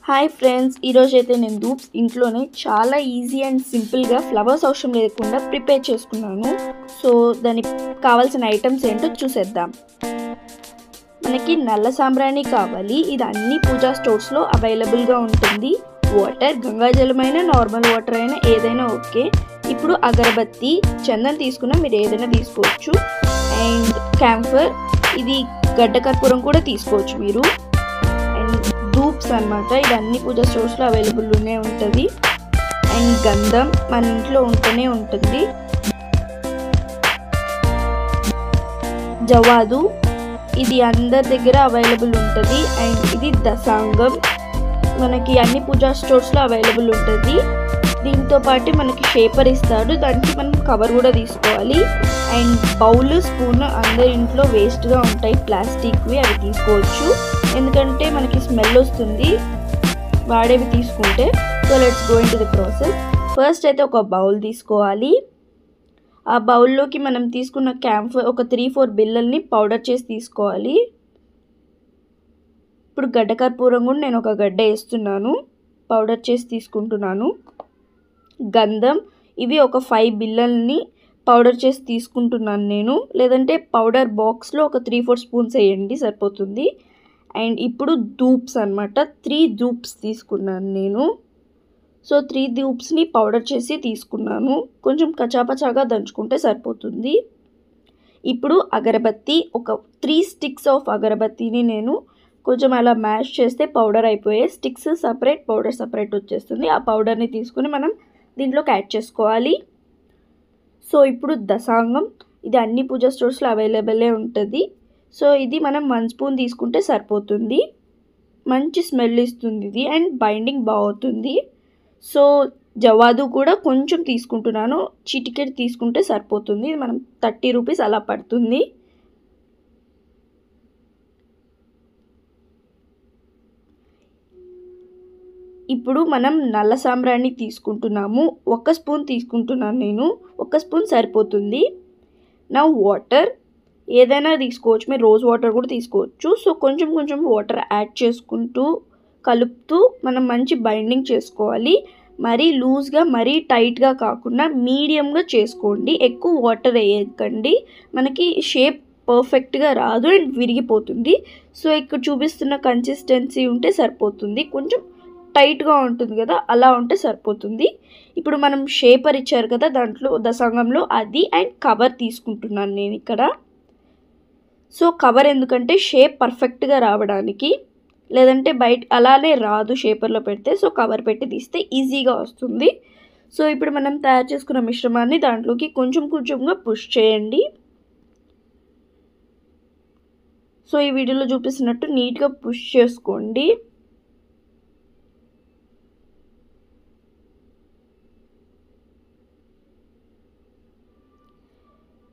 Hi friends, ఈరోజు అయితే నేను ధూప్స్ ఇంట్లోనే చాలా ఈజీ అండ్ సింపుల్గా ఫ్లవర్స్ అవసరం లేకుండా ప్రిపేర్ చేసుకున్నాను. సో దానికి కావాల్సిన ఐటమ్స్ ఏంటో చూసేద్దాం. మనకి నల్ల సాంబ్రాణి కావాలి. ఇది అన్ని పూజా స్టోర్స్లో అవైలబుల్గా ఉంటుంది. వాటర్, గంగాజలమైన నార్మల్ వాటర్ అయినా ఏదైనా ఓకే. ఇప్పుడు అగరబత్తి, చందన్ తీసుకున్నా మీరు ఏదైనా తీసుకోవచ్చు. అండ్ క్యాంఫర్, ఇది గడ్డ కర్పూరం కూడా తీసుకోవచ్చు మీరు. అండ్ ధూప్స్ అన్నమాట, ఇది అన్ని పూజా స్టోర్స్లో అవైలబుల్గానే ఉంటుంది. అండ్ గంధం మన ఇంట్లో ఉంటూనే ఉంటుంది. జవాదు, ఇది అందరి దగ్గర అవైలబుల్ ఉంటుంది. అండ్ ఇది దశాంగం, మనకి అన్ని పూజా స్టోర్స్లో అవైలబుల్ ఉంటుంది. దీంతో పాటు మనకి షేపర్ ఇస్తాడు, దానికి మనం కవర్ కూడా తీసుకోవాలి. అండ్ బౌల్, స్పూన్ అందరి ఇంట్లో వేస్ట్గా ఉంటాయి ప్లాస్టిక్వి, అవి తీసుకోవచ్చు ఎందుకంటే మనకి స్మెల్ వస్తుంది వాడేవి తీసుకుంటే. So let's go in to the process. First అయితే ఒక బౌల్ తీసుకోవాలి. ఆ బౌల్లోకి మనం తీసుకున్న క్యాంఫర్ ఒక 3-4 బిళ్ళల్ని పౌడర్ చేసి తీసుకోవాలి. ఇప్పుడు గడ్డ కర్పూరం కూడా నేను ఒక గడ్డ వేస్తున్నాను, పౌడర్ చేసి తీసుకుంటున్నాను. గంధం, ఇవి ఒక 5 బిళ్ళల్ని పౌడర్ చేసి తీసుకుంటున్నాను నేను, లేదంటే పౌడర్ బాక్స్లో ఒక 3-4 స్పూన్స్ వేయండి సరిపోతుంది. అండ్ ఇప్పుడు ధూప్స్ అన్నమాట, 3 ధూప్స్ తీసుకున్నాను నేను. సో 3 ధూప్స్ని పౌడర్ చేసి తీసుకున్నాను, కొంచెం కచాపచాగా దంచుకుంటే సరిపోతుంది. ఇప్పుడు అగరబత్తి, ఒక 3 స్టిక్స్ ఆఫ్ అగరబత్తిని నేను కొంచెం అలా మ్యాష్ చేస్తే పౌడర్ అయిపోయే. స్టిక్స్ సపరేట్, పౌడర్ సపరేట్ వచ్చేస్తుంది. ఆ పౌడర్ని తీసుకుని మనం దీంట్లోకి యాడ్ చేసుకోవాలి. సో ఇప్పుడు దశాంగం, ఇది అన్ని పూజా స్టోర్స్లో అవైలబులే ఉంటుంది. సో ఇది మనం 1 స్పూన్ తీసుకుంటే సరిపోతుంది. మంచి స్మెల్ ఇస్తుంది ఇది అండ్ బైండింగ్ బాగుంటుంది. సో జవాదు కూడా కొంచెం తీసుకుంటున్నాను, చిటికెట్ తీసుకుంటే సరిపోతుంది. మనం 30 రూపీస్ అలా పడుతుంది. ఇప్పుడు మనం నల్ల సాంబ్రాణి తీసుకుంటున్నాము, 1 స్పూన్ తీసుకుంటున్నాను నేను, 1 స్పూన్ సరిపోతుంది. నా వాటర్ ఏదైనా తీసుకోవచ్చు, మీరు రోజ్ వాటర్ కూడా తీసుకోవచ్చు. సో కొంచెం కొంచెం వాటర్ యాడ్ చేసుకుంటూ కలుపుతూ మనం మంచి బైండింగ్ చేసుకోవాలి. మరీ లూజ్గా మరీ టైట్గా కాకుండా మీడియంగా చేసుకోండి, ఎక్కువ వాటర్ వేయకండి, మనకి షేప్ పర్ఫెక్ట్గా రాదు అండ్ విరిగిపోతుంది. సో ఇక్కడ చూపిస్తున్న కన్సిస్టెన్సీ ఉంటే సరిపోతుంది, కొంచెం టైట్గా ఉంటుంది కదా అలా ఉంటే సరిపోతుంది. ఇప్పుడు మనం షేపర్ ఇచ్చారు కదా దాంట్లో దశాంగంలో, అది అండ్ కవర్ తీసుకుంటున్నాను నేను ఇక్కడ. సో కవర్ ఎందుకంటే షేప్ పర్ఫెక్ట్గా రావడానికి, లేదంటే బయట అలానే రాదు షేపర్లో పెడితే. సో కవర్ పెట్టి తీస్తే ఈజీగా వస్తుంది. సో ఇప్పుడు మనం తయారు చేసుకున్న మిశ్రమాన్ని దాంట్లోకి కొంచెం కొంచెంగా పుష్ చేయండి. సో ఈ వీడియోలో చూపిస్తున్నట్టు నీట్గా పుష్ చేసుకోండి.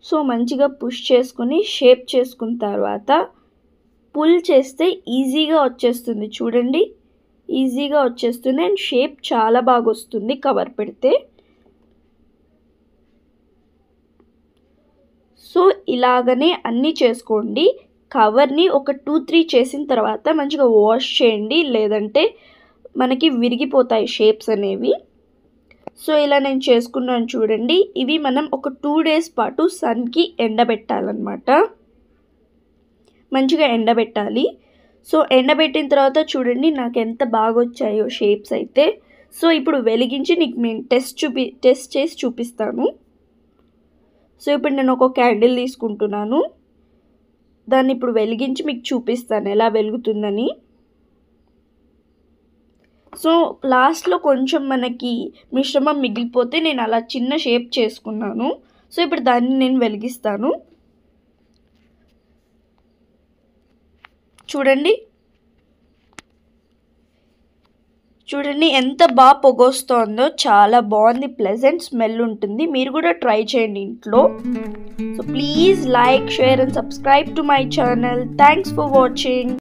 సో మంచిగా పుష్ చేసుకుని షేప్ చేసుకున్న తర్వాత పుల్ చేస్తే ఈజీగా వచ్చేస్తుంది, చూడండి ఈజీగా వచ్చేస్తుంది అండ్ షేప్ చాలా బాగా వస్తుంది కవర్ పెడితే. సో ఇలాగనే అన్నీ చేసుకోండి. కవర్ని ఒక 2-3 చేసిన తర్వాత మంచిగా వాష్ చేయండి, లేదంటే మనకి విరిగిపోతాయి షేప్స్ అనేవి. సో ఇలా నేను చేసుకున్నాను చూడండి. ఇవి మనం ఒక 2 డేస్ పాటు సన్కి ఎండబెట్టాలన్నమాట, మంచిగా ఎండబెట్టాలి. సో ఎండబెట్టిన తర్వాత చూడండి నాకు ఎంత బాగా వచ్చాయో షేప్స్ అయితే. సో ఇప్పుడు వెలిగించి నీకు నేను టెస్ట్ చేసి చూపిస్తాను. సో ఇప్పుడు నేను ఒక క్యాండిల్ తీసుకుంటున్నాను, దాన్ని ఇప్పుడు వెలిగించి మీకు చూపిస్తాను ఎలా వెలుగుతుందని. సో లాస్ట్లో కొంచెం మనకి మిశ్రమం మిగిలిపోతే నేను అలా చిన్న షేప్ చేసుకున్నాను. సో ఇప్పుడు దాన్ని నేను వెలిగిస్తాను. చూడండి చూడండి ఎంత బాగా పొగొస్తుందో, చాలా బాగుంది, ప్లెజెంట్ స్మెల్ ఉంటుంది. మీరు కూడా ట్రై చేయండి ఇంట్లో. So please like, share and subscribe to my channel. Thanks for watching.